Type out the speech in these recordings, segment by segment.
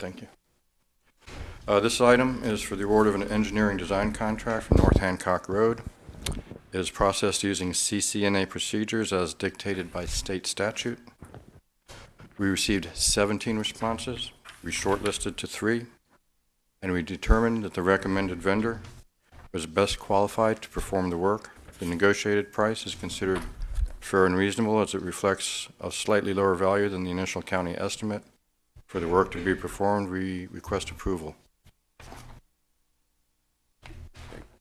Thank you. This item is for the award of an engineering design contract for North Hancock Road. It is processed using CCNA procedures as dictated by state statute. We received 17 responses. We shortlisted to 3, and we determined that the recommended vendor was best qualified to perform the work. The negotiated price is considered fair and reasonable as it reflects a slightly lower value than the initial county estimate. For the work to be performed, we request approval.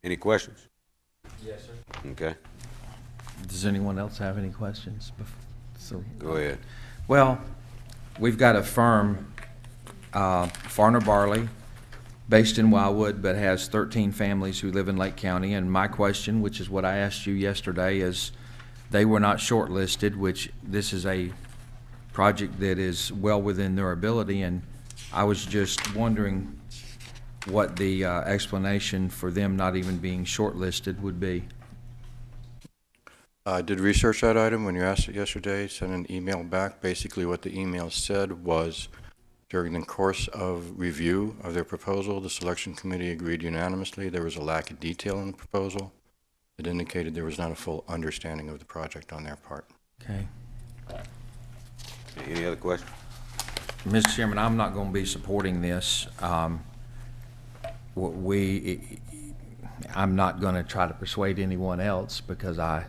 Any questions? Yes, sir. Okay, Does anyone else have any questions? So, go ahead. well, we've got a firm, Farner Barley, based in Wildwood, but has 13 families who live in Lake County. And my question, which is what I asked you yesterday, is they were not shortlisted, which this is a project that is well within their ability. And I was just wondering what the explanation for them not even being shortlisted would be. I did research that item when you asked it yesterday, sent an email back. Basically what the email said was during the course of review of their proposal, the selection committee agreed unanimously there was a lack of detail in the proposal. It indicated there was not a full understanding of the project on their part. Okay. Any other questions? Mr. Chairman, I'm not going to be supporting this. I'm not going to try to persuade anyone else because I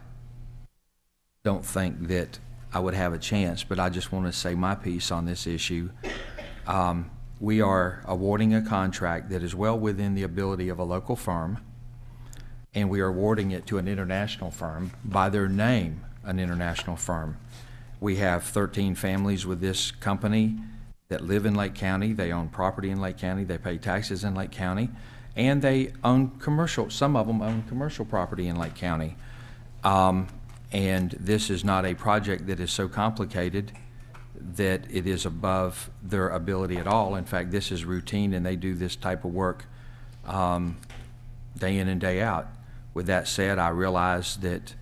don't think that I would have a chance, but I just want to say my piece on this issue. We are awarding a contract that is well within the ability of a local firm, and we are awarding it to an international firm, by their name, an international firm. We have 13 families with this company that live in Lake County. They own property in Lake County. They pay taxes in Lake County. And they own commercial, some of them own commercial property in Lake County. And this is not a project that is so complicated that it is above their ability at all. In fact, this is routine, and they do this type of work day in and day out. With that said, I realize that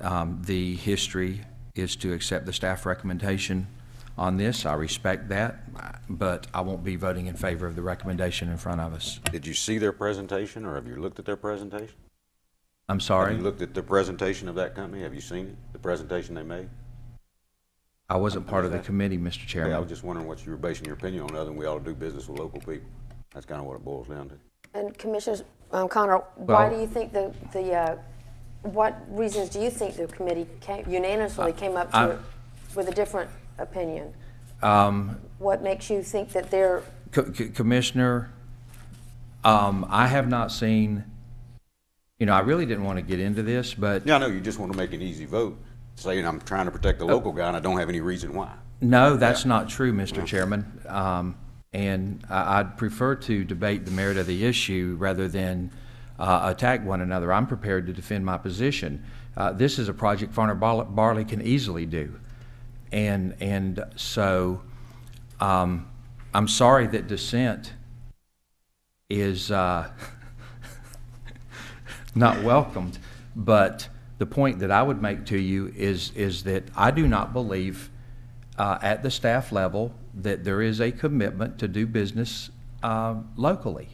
the history is to accept the staff recommendation on this. I respect that, but I won't be voting in favor of the recommendation in front of us. Did you see their presentation, or have you looked at their presentation? I'm sorry? Have you looked at the presentation of that company? Have you seen it, the presentation they made? I wasn't part of the committee, Mr. Okay, I Chairman. was just wondering what you were basing your opinion on, other than we ought to do business with local people. That's kind of what it boils down to. And Commissioner Connor, why Well- do you think what reasons do you think the committee unanimously came up to with a different opinion? What makes you think that they're... Commissioner, I have not seen, I really didn't want to get into this, but Yeah, I know you just want to make an easy vote, saying I'm trying to protect the local guy and I don't have any reason why. no, that's not true, Mr. Chairman. And I'd prefer to debate the merit of the issue rather than attack one another. I'm prepared to defend my position. This is a project Farner Barley can easily do. And so I'm sorry that dissent is not welcomed, but the point that I would make to you is that I do not believe at the staff level that there is a commitment to do business locally.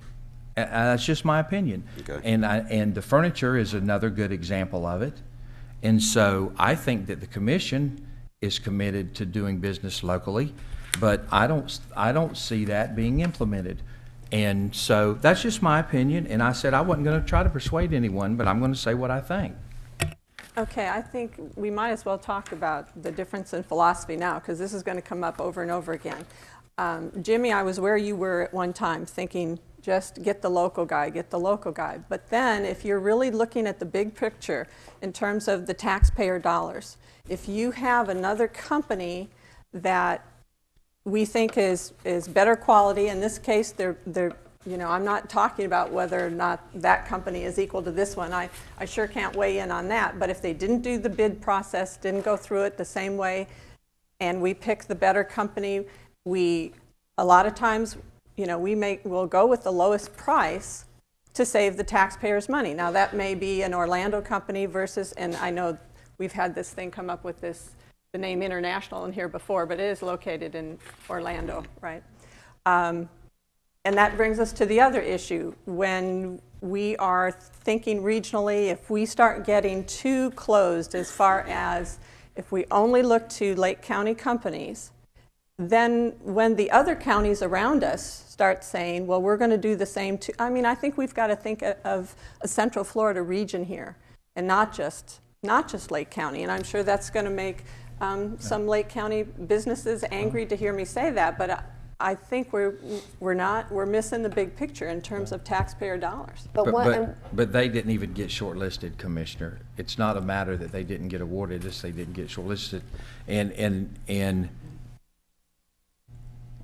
That's just my opinion. Okay. And the furniture is another good example of it. And so I think that the commission is committed to doing business locally, but I don't see that being implemented. And so that's just my opinion. And I said I wasn't going to try to persuade anyone, but I'm going to say what I think. Okay, I think we might as well talk about the difference in philosophy now, because this is going to come up over and over again. Jimmy, I was where you were at one time, thinking just get the local guy, get the local guy. But then if you're really looking at the big picture in terms of the taxpayer dollars, if you have another company that we think is better quality, in this case, they're I'm not talking about whether or not that company is equal to this one. I sure can't weigh in on that. But if they didn't do the bid process, didn't go through it the same way, and we pick the better company, a lot of times, we'll go with the lowest price to save the taxpayers money. Now that may be an Orlando company versus, and I know we've had this thing come up with the name International in here before, but it is located in Orlando, right? And that brings us to the other issue. When we are thinking regionally, if we start getting too closed as far as if we only look to Lake County companies, then when the other counties around us start saying, well, we're going to do the same too. I mean, I think we've got to think of a Central Florida region here and not just Lake County. And I'm sure that's going to make some Lake County businesses angry to hear me say that, but I think we're missing the big picture in terms of taxpayer dollars. But they didn't even get shortlisted, Commissioner. It's not a matter that they didn't get awarded, it's they didn't get shortlisted. And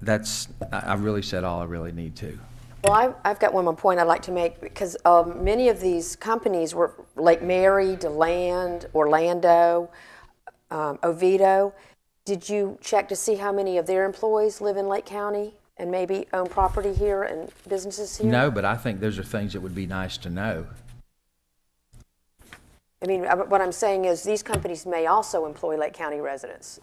that's, I really said all I really need to. Well, I've got one more point I'd like to make, because many of these companies were Lake Mary, DeLand, Orlando, Oviedo. Did you check to see how many of their employees live in Lake County and maybe own property here and businesses here? No, but I think those are things that would be nice to know. I mean, what I'm saying is these companies may also employ Lake County residents,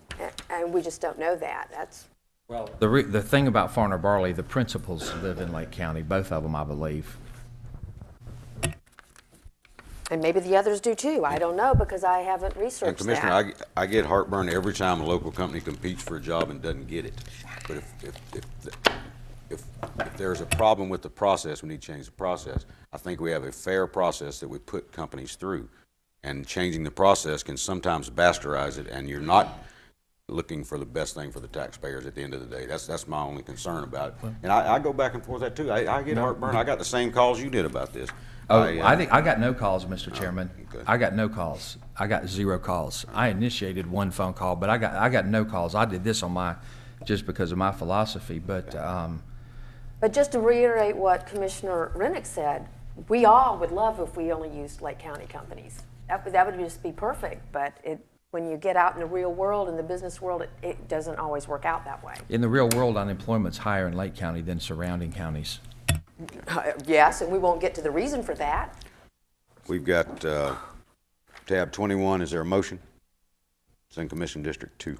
and we just don't know that. That's well, the thing about Farner Barley, the principals live in Lake County, both of them, I believe. And maybe the others do too. I don't know, because I haven't And researched Commissioner, that. I get heartburn every time a local company competes for a job and doesn't get it. But if there's a problem with the process, we need to change the process. I think we have a fair process that we put companies through. And changing the process can sometimes bastardize it, and you're not looking for the best thing for the taxpayers at the end of the day. That's my only concern about it. And I go back and forth that too. I get heartburn. I got the same calls you did about this. Oh, I think I got no calls, Mr. Chairman. okay. I got no calls. I got 0 calls. I initiated 1 phone call, but I got no calls. I did this on just because of my philosophy. But just to reiterate what Commissioner Rennick said, we all would love if we only used Lake County companies. That would just be perfect. But when you get out in the real world, in the business world, it doesn't always work out that way. in the real world, unemployment's higher in Lake County than surrounding counties. Yes, and we won't get to the reason for that. We've got tab 21. Is there a motion? It's in Commission District 2.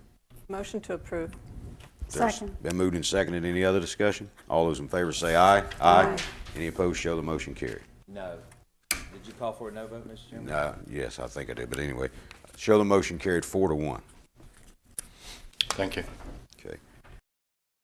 Motion to approve. Second. Been moved and seconded. Any other discussion? All those in favor say aye. Aye. Any opposed, show the motion carried. No. Did you call for a no vote, Mr. Chairman? Yes, I think I did. But anyway, show the motion carried 4-1. Thank you.